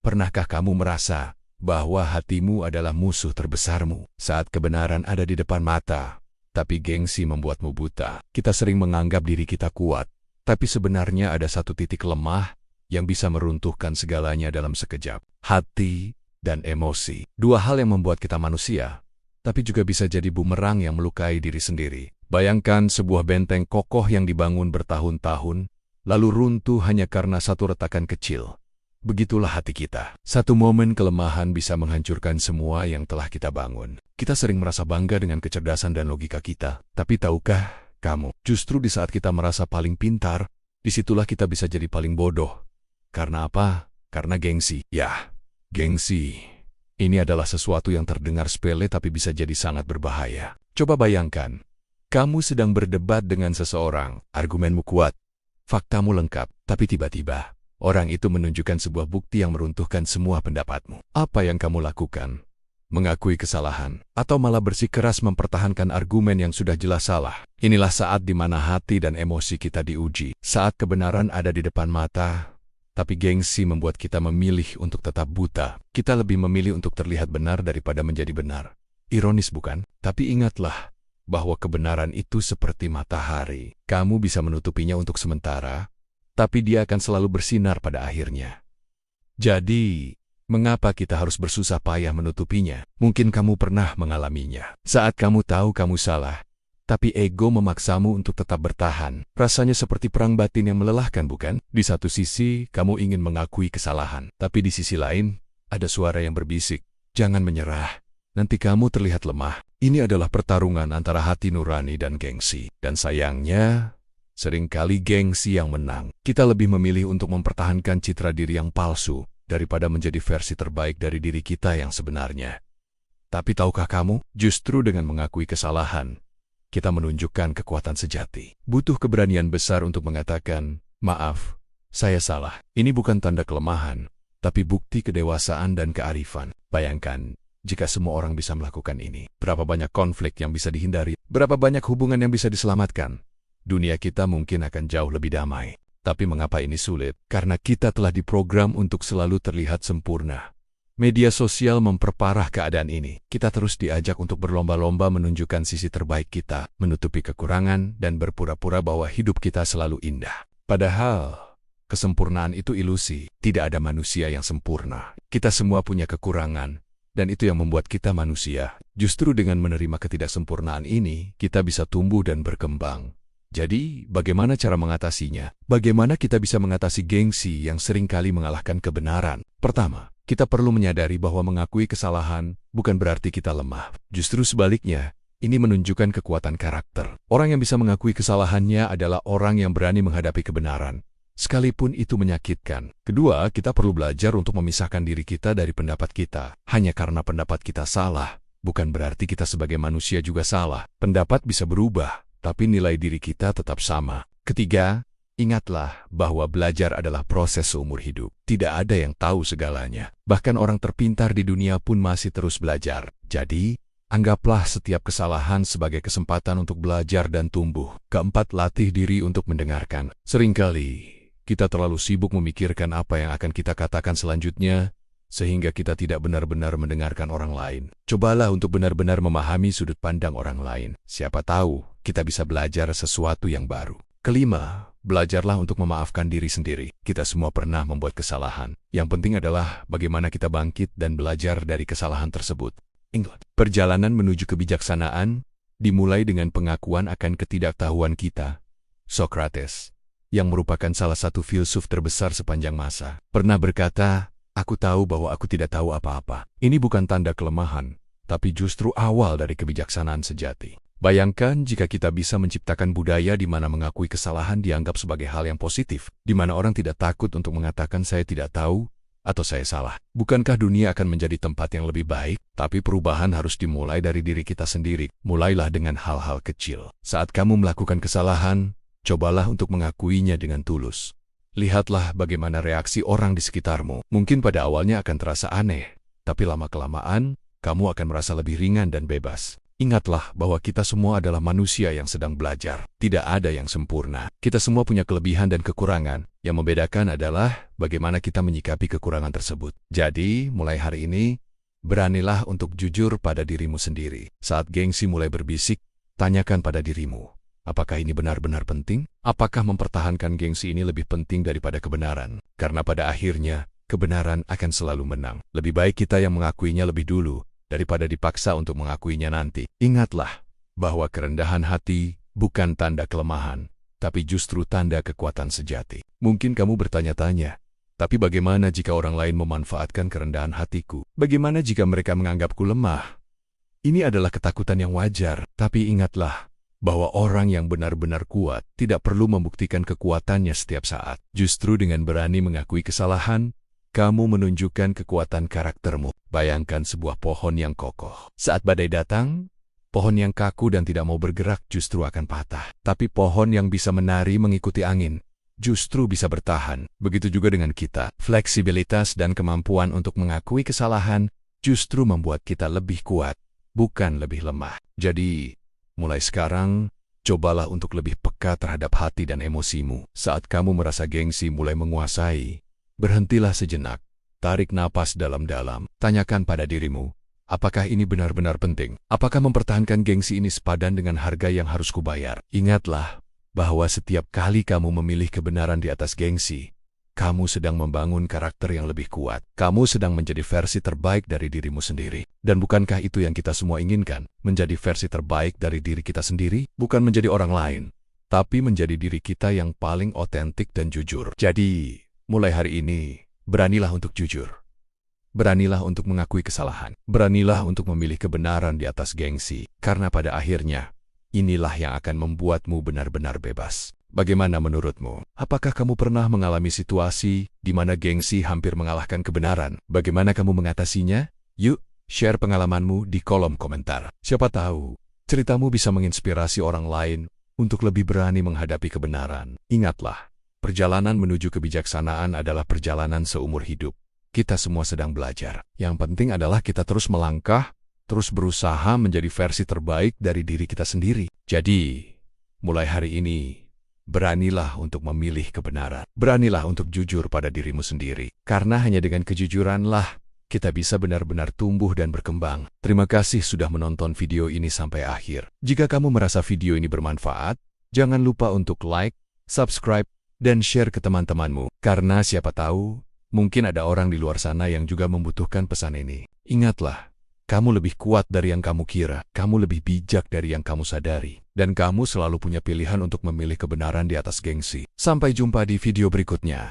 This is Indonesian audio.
Pernahkah kamu merasa bahwa hatimu adalah musuh terbesarmu saat kebenaran ada di depan mata, tapi gengsi membuatmu buta? Kita sering menganggap diri kita kuat, tapi sebenarnya ada satu titik lemah yang bisa meruntuhkan segalanya dalam sekejap. Hati dan emosi. Dua hal yang membuat kita manusia, tapi juga bisa jadi bumerang yang melukai diri sendiri. Bayangkan sebuah benteng kokoh yang dibangun bertahun-tahun, lalu runtuh hanya karena satu retakan kecil. Begitulah hati kita. Satu momen kelemahan bisa menghancurkan semua yang telah kita bangun. Kita sering merasa bangga dengan kecerdasan dan logika kita. Tapi tahukah kamu, justru di saat kita merasa paling pintar, disitulah kita bisa jadi paling bodoh. Karena apa? Karena gengsi. Ya, gengsi. Ini adalah sesuatu yang terdengar sepele tapi bisa jadi sangat berbahaya. Coba bayangkan, kamu sedang berdebat dengan seseorang, argumenmu kuat, faktamu lengkap, tapi tiba-tiba orang itu menunjukkan sebuah bukti yang meruntuhkan semua pendapatmu. Apa yang kamu lakukan? Mengakui kesalahan, atau malah bersikeras mempertahankan argumen yang sudah jelas salah? Inilah saat di mana hati dan emosi kita diuji. Saat kebenaran ada di depan mata, tapi gengsi membuat kita memilih untuk tetap buta. Kita lebih memilih untuk terlihat benar daripada menjadi benar. Ironis bukan? Tapi ingatlah bahwa kebenaran itu seperti matahari. Kamu bisa menutupinya untuk sementara, tapi dia akan selalu bersinar pada akhirnya. Jadi, mengapa kita harus bersusah payah menutupinya? Mungkin kamu pernah mengalaminya. Saat kamu tahu kamu salah, tapi ego memaksamu untuk tetap bertahan. Rasanya seperti perang batin yang melelahkan, bukan? Di satu sisi, kamu ingin mengakui kesalahan. Tapi di sisi lain, ada suara yang berbisik, "Jangan menyerah. Nanti kamu terlihat lemah." Ini adalah pertarungan antara hati nurani dan gengsi. Dan sayangnya, seringkali gengsi yang menang. Kita lebih memilih untuk mempertahankan citra diri yang palsu daripada menjadi versi terbaik dari diri kita yang sebenarnya. Tapi tahukah kamu, justru dengan mengakui kesalahan, kita menunjukkan kekuatan sejati. Butuh keberanian besar untuk mengatakan, "Maaf, saya salah." Ini bukan tanda kelemahan, tapi bukti kedewasaan dan kearifan. Bayangkan, jika semua orang bisa melakukan ini, berapa banyak konflik yang bisa dihindari, berapa banyak hubungan yang bisa diselamatkan. Dunia kita mungkin akan jauh lebih damai. Tapi mengapa ini sulit? Karena kita telah diprogram untuk selalu terlihat sempurna. Media sosial memperparah keadaan ini. Kita terus diajak untuk berlomba-lomba menunjukkan sisi terbaik kita, menutupi kekurangan, dan berpura-pura bahwa hidup kita selalu indah. Padahal, kesempurnaan itu ilusi. Tidak ada manusia yang sempurna. Kita semua punya kekurangan, dan itu yang membuat kita manusia. Justru dengan menerima ketidaksempurnaan ini, kita bisa tumbuh dan berkembang. Jadi, bagaimana cara mengatasinya? Bagaimana kita bisa mengatasi gengsi yang seringkali mengalahkan kebenaran? Pertama, kita perlu menyadari bahwa mengakui kesalahan bukan berarti kita lemah. Justru sebaliknya, ini menunjukkan kekuatan karakter. Orang yang bisa mengakui kesalahannya adalah orang yang berani menghadapi kebenaran, sekalipun itu menyakitkan. Kedua, kita perlu belajar untuk memisahkan diri kita dari pendapat kita. Hanya karena pendapat kita salah, bukan berarti kita sebagai manusia juga salah. Pendapat bisa berubah, tapi nilai diri kita tetap sama. Ketiga, ingatlah bahwa belajar adalah proses seumur hidup. Tidak ada yang tahu segalanya. Bahkan orang terpintar di dunia pun masih terus belajar. Jadi, anggaplah setiap kesalahan sebagai kesempatan untuk belajar dan tumbuh. Keempat, latih diri untuk mendengarkan. Seringkali, kita terlalu sibuk memikirkan apa yang akan kita katakan selanjutnya, sehingga kita tidak benar-benar mendengarkan orang lain. Cobalah untuk benar-benar memahami sudut pandang orang lain. Siapa tahu, kita bisa belajar sesuatu yang baru. Kelima, belajarlah untuk memaafkan diri sendiri. Kita semua pernah membuat kesalahan. Yang penting adalah bagaimana kita bangkit dan belajar dari kesalahan tersebut. Ingat, perjalanan menuju kebijaksanaan dimulai dengan pengakuan akan ketidaktahuan kita. Socrates, yang merupakan salah satu filsuf terbesar sepanjang masa, pernah berkata, "Aku tahu bahwa aku tidak tahu apa-apa." Ini bukan tanda kelemahan, tapi justru awal dari kebijaksanaan sejati. Bayangkan jika kita bisa menciptakan budaya di mana mengakui kesalahan dianggap sebagai hal yang positif, di mana orang tidak takut untuk mengatakan "saya tidak tahu" atau "saya salah." Bukankah dunia akan menjadi tempat yang lebih baik? Tapi perubahan harus dimulai dari diri kita sendiri. Mulailah dengan hal-hal kecil. Saat kamu melakukan kesalahan, cobalah untuk mengakuinya dengan tulus. Lihatlah bagaimana reaksi orang di sekitarmu. Mungkin pada awalnya akan terasa aneh, tapi lama-kelamaan, kamu akan merasa lebih ringan dan bebas. Ingatlah bahwa kita semua adalah manusia yang sedang belajar. Tidak ada yang sempurna. Kita semua punya kelebihan dan kekurangan. Yang membedakan adalah bagaimana kita menyikapi kekurangan tersebut. Jadi, mulai hari ini, beranilah untuk jujur pada dirimu sendiri. Saat gengsi mulai berbisik, tanyakan pada dirimu, apakah ini benar-benar penting? Apakah mempertahankan gengsi ini lebih penting daripada kebenaran? Karena pada akhirnya, kebenaran akan selalu menang. Lebih baik kita yang mengakuinya lebih dulu, daripada dipaksa untuk mengakuinya nanti. Ingatlah bahwa kerendahan hati bukan tanda kelemahan, tapi justru tanda kekuatan sejati. Mungkin kamu bertanya-tanya, tapi bagaimana jika orang lain memanfaatkan kerendahan hatiku? Bagaimana jika mereka menganggapku lemah? Ini adalah ketakutan yang wajar, tapi ingatlah bahwa orang yang benar-benar kuat tidak perlu membuktikan kekuatannya setiap saat. Justru dengan berani mengakui kesalahan, kamu menunjukkan kekuatan karaktermu. Bayangkan sebuah pohon yang kokoh. Saat badai datang, pohon yang kaku dan tidak mau bergerak justru akan patah. Tapi pohon yang bisa menari mengikuti angin justru bisa bertahan. Begitu juga dengan kita. Fleksibilitas dan kemampuan untuk mengakui kesalahan justru membuat kita lebih kuat, bukan lebih lemah. Jadi, mulai sekarang, cobalah untuk lebih peka terhadap hati dan emosimu. Saat kamu merasa gengsi mulai menguasai, berhentilah sejenak, tarik napas dalam-dalam, tanyakan pada dirimu, apakah ini benar-benar penting? Apakah mempertahankan gengsi ini sepadan dengan harga yang harus kubayar? Ingatlah bahwa setiap kali kamu memilih kebenaran di atas gengsi, kamu sedang membangun karakter yang lebih kuat. Kamu sedang menjadi versi terbaik dari dirimu sendiri. Dan bukankah itu yang kita semua inginkan? Menjadi versi terbaik dari diri kita sendiri? Bukan menjadi orang lain, tapi menjadi diri kita yang paling otentik dan jujur. Jadi, mulai hari ini, beranilah untuk jujur. Beranilah untuk mengakui kesalahan. Beranilah untuk memilih kebenaran di atas gengsi. Karena pada akhirnya, inilah yang akan membuatmu benar-benar bebas. Bagaimana menurutmu? Apakah kamu pernah mengalami situasi di mana gengsi hampir mengalahkan kebenaran? Bagaimana kamu mengatasinya? Yuk, share pengalamanmu di kolom komentar. Siapa tahu, ceritamu bisa menginspirasi orang lain untuk lebih berani menghadapi kebenaran. Ingatlah, perjalanan menuju kebijaksanaan adalah perjalanan seumur hidup. Kita semua sedang belajar. Yang penting adalah kita terus melangkah, terus berusaha menjadi versi terbaik dari diri kita sendiri. Jadi, mulai hari ini, beranilah untuk memilih kebenaran. Beranilah untuk jujur pada dirimu sendiri. Karena hanya dengan kejujuranlah kita bisa benar-benar tumbuh dan berkembang. Terima kasih sudah menonton video ini sampai akhir. Jika kamu merasa video ini bermanfaat, jangan lupa untuk like, subscribe, dan share ke teman-temanmu. Karena siapa tahu, mungkin ada orang di luar sana yang juga membutuhkan pesan ini. Ingatlah, kamu lebih kuat dari yang kamu kira, kamu lebih bijak dari yang kamu sadari, dan kamu selalu punya pilihan untuk memilih kebenaran di atas gengsi. Sampai jumpa di video berikutnya.